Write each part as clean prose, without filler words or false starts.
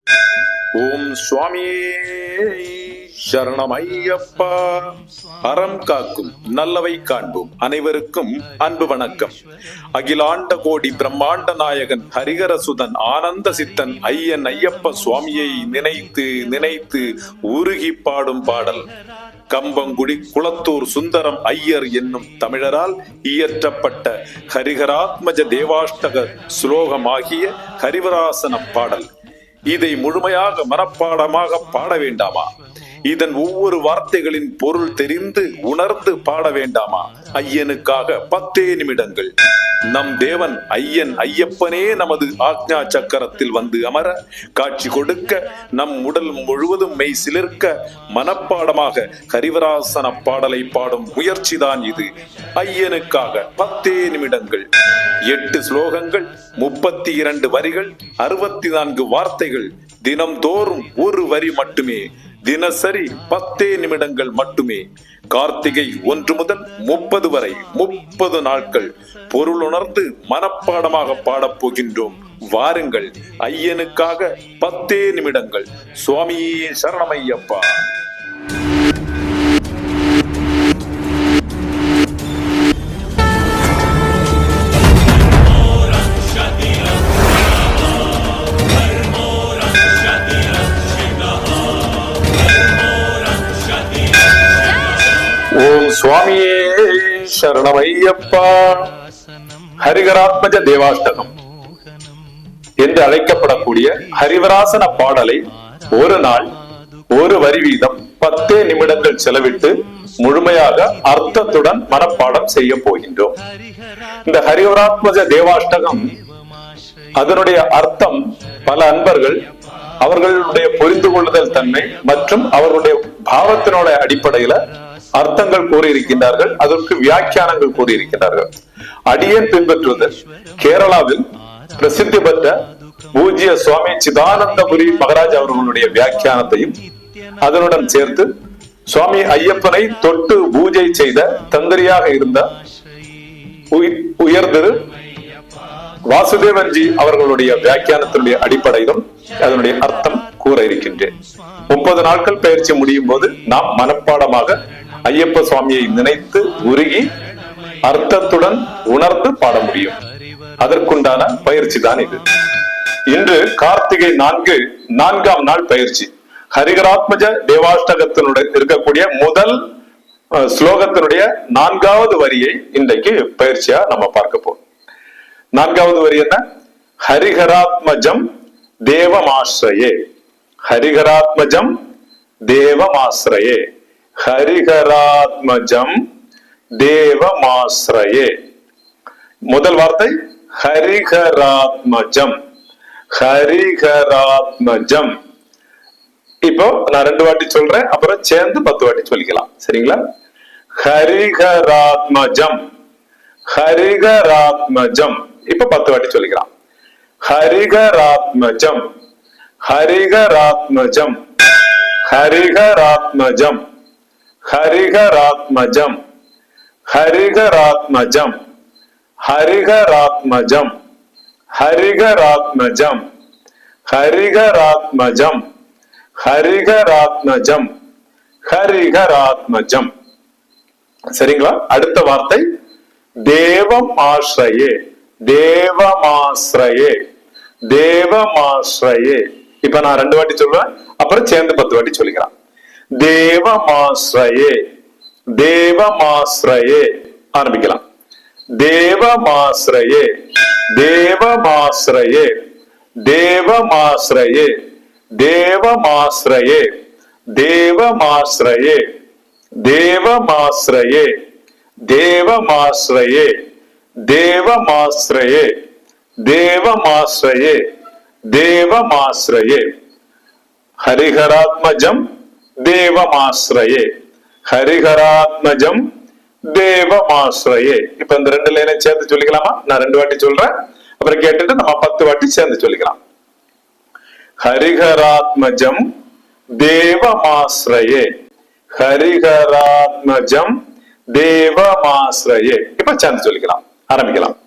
ஓம் சுவாமியே சரணமையப்பா. அறம் காக்கும் நல்லவை காண்போம். அனைவருக்கும் அன்பு வணக்கம். அகிலாண்ட கோடி பிரம்மாண்ட நாயகன் ஹரிஹரசுதன் ஆனந்த சித்தன் ஐயன் ஐயப்ப சுவாமியை நினைத்து நினைத்து உருகி பாடும் பாடல். கம்பங்குடி குளத்தூர் சுந்தரம் ஐயர் என்னும் தமிழரால் இயற்றப்பட்ட ஹரிஹராத்மஜ தேவாஷ்டக சுலோகமாகிய ஹரிவராசன பாடல். இதை முழுமையாக மனப்பாடமாக பாட வேண்டாமா? இதன் ஒவ்வொரு வார்த்தைகளின் பொருள் தெரிந்து உணர்ந்து பாட வேண்டாமா? ஐயனுக்காக 10 நிமிடங்கள். நம் தேவன் ஐயன் ஐயப்பனே நமது ஆக்ஞா சக்கரத்தில் வந்து அமர காட்சி கொடுக்க, நம் உடல் முழுவதும் மெய் சிலிர்க்க மனப்பாடமாக ஹரிவராசன பாடலை பாடும் முயற்சிதான் இது. ஐயனுக்காக 10 நிமிடங்கள். 8 ஸ்லோகங்கள், 32 வரிகள், 64 வார்த்தைகள். தினம்தோறும் ஒரு வரி மட்டுமே. தினசரி 10 நிமிடங்கள் மட்டுமே. கார்த்திகை 1 முதல் 30 வரை 30 நாட்கள் பொருளுணர்ந்து மனப்பாடமாக பாடப் போகின்றோம். வாருங்கள். ஐயனுக்காக 10 நிமிடங்கள். சுவாமியே சரணமையப்பா. ஓம் சுவாமியே சரணமையப்பா. ஹரிஹராத்மஜ தேவாஷ்டகம் என்று அழைக்கப்படக்கூடிய ஹரிவராசன பாடலை ஒரு நாள் ஒரு வரி வீதம் 10 நிமிடங்கள் செலவிட்டு முழுமையாக அர்த்தத்துடன் மனப்பாடம் செய்ய போகின்றோம். இந்த ஹரிவராத்மஜ தேவாஷ்டகம், அதனுடைய அர்த்தம் பல அன்பர்கள் அவர்களுடைய புரிந்து கொள்ளுதல் தன்மை மற்றும் அவர்களுடைய பாவத்தினுடைய அடிப்படையில அர்த்தங்கள் கூறியிருக்கின்றார்கள். அதற்கு வியாக்கியானங்கள் கூறியிருக்கிறார்கள். அடியேன் பின்பற்றுவது கேரளாவில் பிரசித்தி பெற்ற பூஜ்ய சுவாமி சிதானந்தபுரி மகராஜ் அவர்களுடைய வியாக்கியானத்தையும் அதனுடன் சேர்த்து சுவாமி ஐயப்பனை தொட்டு பூஜை செய்த தந்திரியாக இருந்த உயர்திரு வாசுதேவன்ஜி அவர்களுடைய வியாக்கியானத்தினுடைய அடிப்படையிலும் அதனுடைய அர்த்தம் கூற இருக்கின்றேன். 30 நாட்கள் பயிற்சி முடியும் போது நாம் மனப்பாடமாக ஐயப்ப சுவாமியை நினைத்து உருகி அர்த்தத்துடன் உணர்ந்து பாட முடியும். அதற்குண்டான பயிற்சி தான் இது. இன்று கார்த்திகை 4ஆம் நாள் பயிற்சி. ஹரிஹராத்மஜ தேவாஷ்டகத்தினுடைய இருக்கக்கூடிய முதல் ஸ்லோகத்தினுடைய 4வது வரியை இன்றைக்கு பயிற்சியா நம்ம பார்க்க போறோம். 4வது வரி என்ன? ஹரிஹராத்மஜம் தேவமாஸ்ரயே. ஹரிஹராத்மஜம் தேவமாஸ்ரயே. ஹரிஹராத்மஜம் தேவமாஸ்ரயே. முதல் வார்த்தை ஹரிஹராத்மஜம். ஹரிஹராத்மஜம். இப்போ நான் 2 வாட்டி சொல்றேன், அப்புறம் சேர்ந்து 10 வாட்டி சொல்லிக்கலாம். சரிங்களா? ஹரிஹராத்மஜம். ஹரிஹராத்மஜம். இப்ப 10 வாட்டி சொல்லிக்கலாம். ஹரிஹராத்மஜம். ஹரிஹராத்மஜம். ஹரிஹராத்மஜம். ஹரிஹராத்மஜம். ஹரிஹராத்மஜம். ஹரிஹராத்மஜம். ஹரிஹராத்மஜம். ஹரிஹராத்மஜம். ஹரிஹராத்மஜம். ஹரிஹராத்மஜம். சரிங்களா? அடுத்த வார்த்தை தேவம் ஆஸ்ரயே. தேவமாஸ்ரயே. தேவமாஸ்ரயே. இப்ப நான் 2 வாட்டி சொல்றேன், அப்புறம் சேர்ந்து 10 வாட்டி சொல்லிக்கலாம். தேவமாஸ்ரயே. தேவமாஸ்ரயே. ஆரம்பிக்கலாம். தேவமாஸ்ரயே. தேவமாஸ்ரயே. தேவமாஸ்ரயே. தேவமாஸ்ரயே. தேவமாஸ்ரயே. தேவமாஸ்ரயே. தேவமாஸ்ரயே. தேவமாஸ்ரயே. தேவமாஸ்ரயே. தேவமாஸ்ரயே. ஹரிஹராத்மஜம் தேவமாஸ்ரயே. ஹரிஹராத்மஜம் தேவமாஸ்ரயே. இப்ப இந்த 2 லைனை சேர்த்து சொல்லிக்கலாமா? நான் 2 வாட்டி சொல்றேன், அப்புறம் கேட்டுட்டு நம்ம 10 வாட்டி சேர்ந்து சொல்லிக்கலாம். ஹரிஹராத்மஜம் தேவமாஸ்ரயே. ஹரிஹராத்மஜம் தேவமாஸ்ரயே. இப்ப சேர்ந்து சொல்லிக்கலாம். ஆரம்பிக்கலாம்.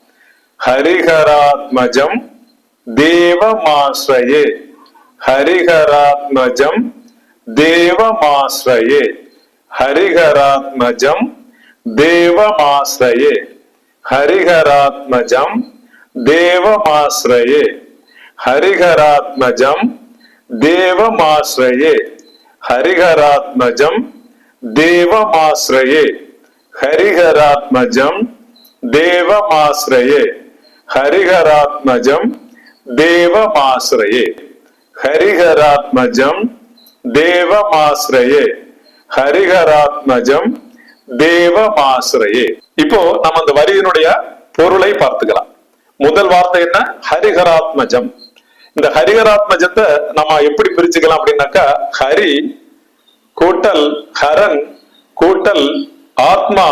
ஹரிஹராத்மஜம் தேவமாஸ்ரயே. ஹரிஹராத்மஜம் தேவமாஸ்ரயே ஹரிஹராத்மஜம் தேவமாஸ்ரயே ஹரிஹராத்மஜம் தேவமாஸ்ரயே ஹரிஹராத்மஜம் தேவமாஸ்ரயே ஹரிஹராத்மஜம் தேவமாஸ்ரயே ஹரிஹராத்மஜம் தேவமாஸ்ரயே ஹரிஹராத்மஜம் தேவமாஸ்ரயே ஹரிஹராத்மஜம் தேவமாஸ்ரயே ஹரிஹராத்மஜம் தேவமாஸ்ரயே. இப்போ நம்ம அந்த வரியினுடைய பொருளை பார்த்துக்கலாம். முதல் வார்த்தை என்ன? ஹரிஹராத்மஜம். இந்த ஹரிஹராத்மஜத்தை நம்ம எப்படி பிரிச்சுக்கலாம் அப்படின்னாக்கா, ஹரி கூட்டல் ஹரன் கூட்டல் ஆத்மா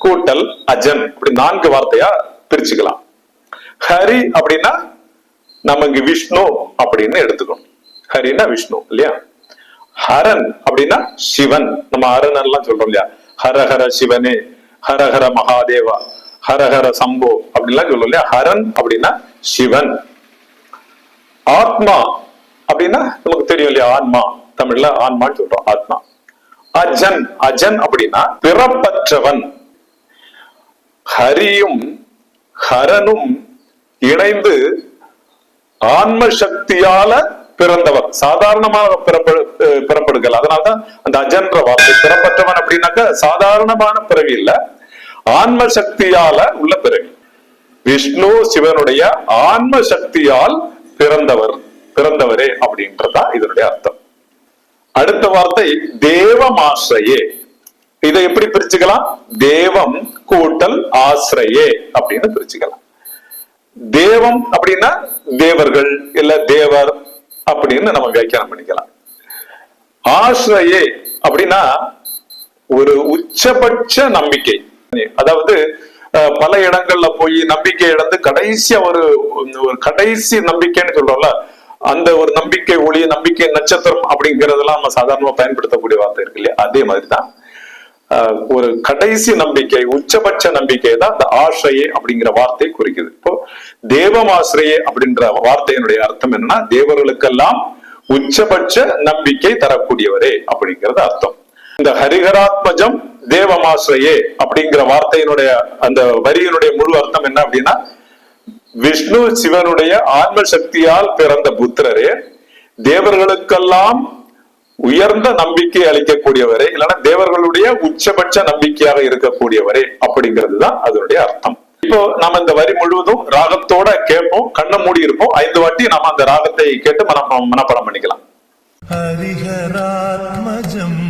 கூட்டல் அஜன், இப்படி 4 வார்த்தையா பிரிச்சுக்கலாம். ஹரி அப்படின்னா நம்ம இங்க விஷ்ணு அப்படின்னு எடுத்துக்கணும். ஹரின்னா விஷ்ணு இல்லையா? ஹரன் அப்படின்னா சிவன். நம்ம ஹரன் எல்லாம் சொல்றோம் இல்லையா? ஹரஹர சிவனே, ஹரஹர மகாதேவா, ஹரஹர சம்போ அப்படின்லாம் சொல்றோம் இல்லையா? ஹரன் அப்படின்னா சிவன். ஆத்மா அப்படின்னா நமக்கு தெரியும் இல்லையா? ஆன்மா, தமிழ்ல ஆன்மான்னு சொல்றோம், ஆத்மா. அஜன், அஜன் அப்படின்னா பிறப்பற்றவன். ஹரியும் ஹரனும் இணைந்து ஆன்ம சக்தியால பிறந்தவர், சாதாரணமாக பிறப்படுகள். அதனால்தான் அந்த அஜன்ற வார்த்தை. பிறப்பற்றவன் அப்படின்னாக்க சாதாரணமான பிறவி இல்ல, ஆன்ம சக்தியால உள்ள பிறவி. விஷ்ணு சிவனுடைய ஆன்ம சக்தியால் பிறந்தவரே அப்படின்றதா இதனுடைய அர்த்தம். அடுத்த வார்த்தை தேவமாஸ்ரயே. இதை எப்படி பிரிச்சுக்கலாம்? தேவம் கூட்டல் ஆசிரயே அப்படின்னு பிரிச்சுக்கலாம். தேவம் அப்படின்னா தேவர்கள் இல்ல தேவர் அப்படின்னு நம்ம வியாக்கியானம் பண்ணிக்கலாம். ஆசிரயே அப்படின்னா ஒரு உச்சபட்ச நம்பிக்கை. அதாவது பல இடங்கள்ல போய் நம்பிக்கை இழந்து கடைசியா ஒரு கடைசி நம்பிக்கைன்னு சொல்றோம்ல, அந்த ஒரு நம்பிக்கை ஒளி, நம்பிக்கை நட்சத்திரம் அப்படிங்கறதெல்லாம் நம்ம சாதாரணமா பயன்படுத்தக்கூடிய வார்த்தை இருக்கு இல்லையா? அதே மாதிரிதான் ஒரு கடைசி நம்பிக்கை, உச்சபட்ச நம்பிக்கை தான் அந்த ஆசிரியே அப்படிங்கிற வார்த்தை குறிக்குது. இப்போ தேவமாசிரியே அப்படின்ற வார்த்தையினுடைய அர்த்தம் என்னன்னா, தேவர்களுக்கெல்லாம் உச்சபட்ச நம்பிக்கை தரக்கூடியவரே அப்படிங்கிறது அர்த்தம். இந்த ஹரிஹராத்மஜம் தேவமாசிரியே அப்படிங்கிற வார்த்தையினுடைய அந்த வரியினுடைய முழு அர்த்தம் என்ன அப்படின்னா, விஷ்ணு சிவனுடைய ஆன்ம சக்தியால் பிறந்த புத்திரரே, தேவர்களுக்கெல்லாம் உயர்ந்த நம்பிக்கை அளிக்கக்கூடியவரே, இல்லைன்னா தேவர்களுடைய உச்சபட்ச நம்பிக்கையாக இருக்கக்கூடியவரே அப்படிங்கிறது தான் அதனுடைய அர்த்தம். இப்போ நாம இந்த வரி முழுவதும் ராகத்தோட கேட்போம், கண்ணை மூடி இருப்போம். 5 வாட்டி நாம அந்த ராகத்தை கேட்டு மனப்பாடம் பண்ணிக்கலாம். ஹரிஹராத்மஜம்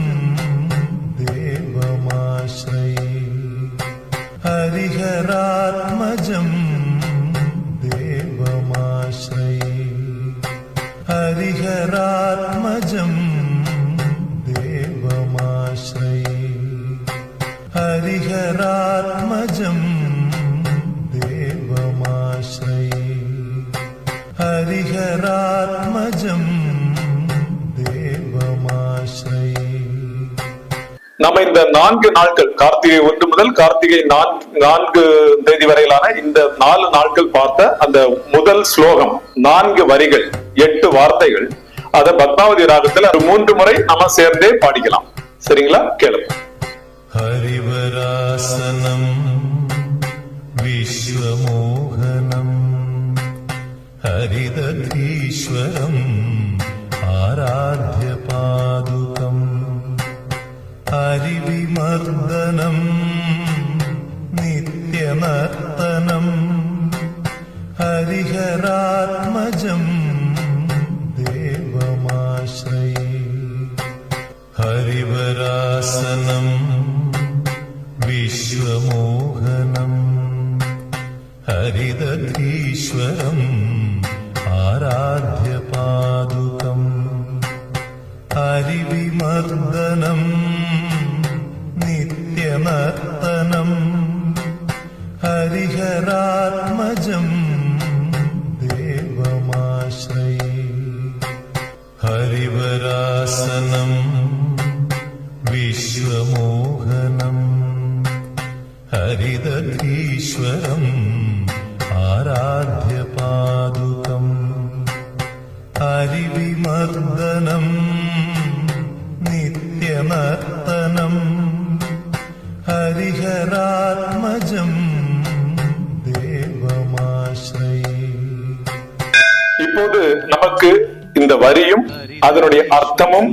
தேவமாஸ்ரயே ஹரிஹராத்மஜம் தேவமாஸ்ரயே ஹரிஹராத்மஜம் தேவமாஸ்ரயே ஹரிஹராத்மஜம் தேவமாஸ்ரயே ஹரிஹராத்மஜம் தேவமாஸ்ரயே. நம்ம இந்த 4 நாட்கள், கார்த்திகை 1 முதல் கார்த்திகை 4 தேதி வரையிலான இந்த 4 நாட்கள் பார்த்த அந்த முதல் ஸ்லோகம், 4 வரிகள், 8 வார்த்தைகள், அத பத்மாவதி ராகத்துல 3 முறை நம்ம சேர்ந்தே பாடிக்கலாம். சரிங்களா? கேளுங்க. ஹரிவராசனம் விஸ்வமோகனம் ஹரிதீஸ்வரம் ஆராத்ய பாதுகம் ஹரிவிமர்தனம் நித்யநர்த்தனம் ஹரிஹராத்மஜம் தேவமாஸ்ரயே ஹரிவராசனம் விஸ்வமோகனம் ஹரிதீஸ்வரம் ஆராத்ய பாதுகம் ஹரிவிமர்தனம் நித்யநர்த்தனம் ஹரிஹராத்மஜம் தேவமாஸ்ரயே ஹரிவராசனம் விஸ்வமோகனம் ஹரிதீஸ்வரம் ஆராத்ய பாதுகம் ஹரிவிமர்தனம் ഹരിവിമർദ്ദനം നിത്യമർത്തനം ഹരിഹരാത്മജം ദേവമാശ്രയേ. இப்போது நமக்கு இந்த வரியும் அதனுடைய அர்த்தமும்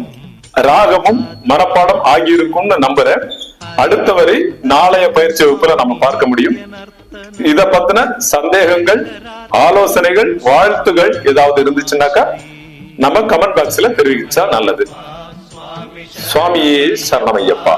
ராகமும் மனப்பாடம் ஆகியிருக்கும்னு நம்புறேன். அடுத்த வரி நாளைய பயிற்சி வகுப்புல நம்ம பார்க்க முடியும். இத பத்தின சந்தேகங்கள், ஆலோசனைகள், வாழ்த்துகள் ஏதாவது இருந்துச்சுன்னாக்கா நம்ம கமெண்ட் பாக்ஸ்ல தெரிவிச்சா நல்லது. சுவாமியே சரணமையப்பா.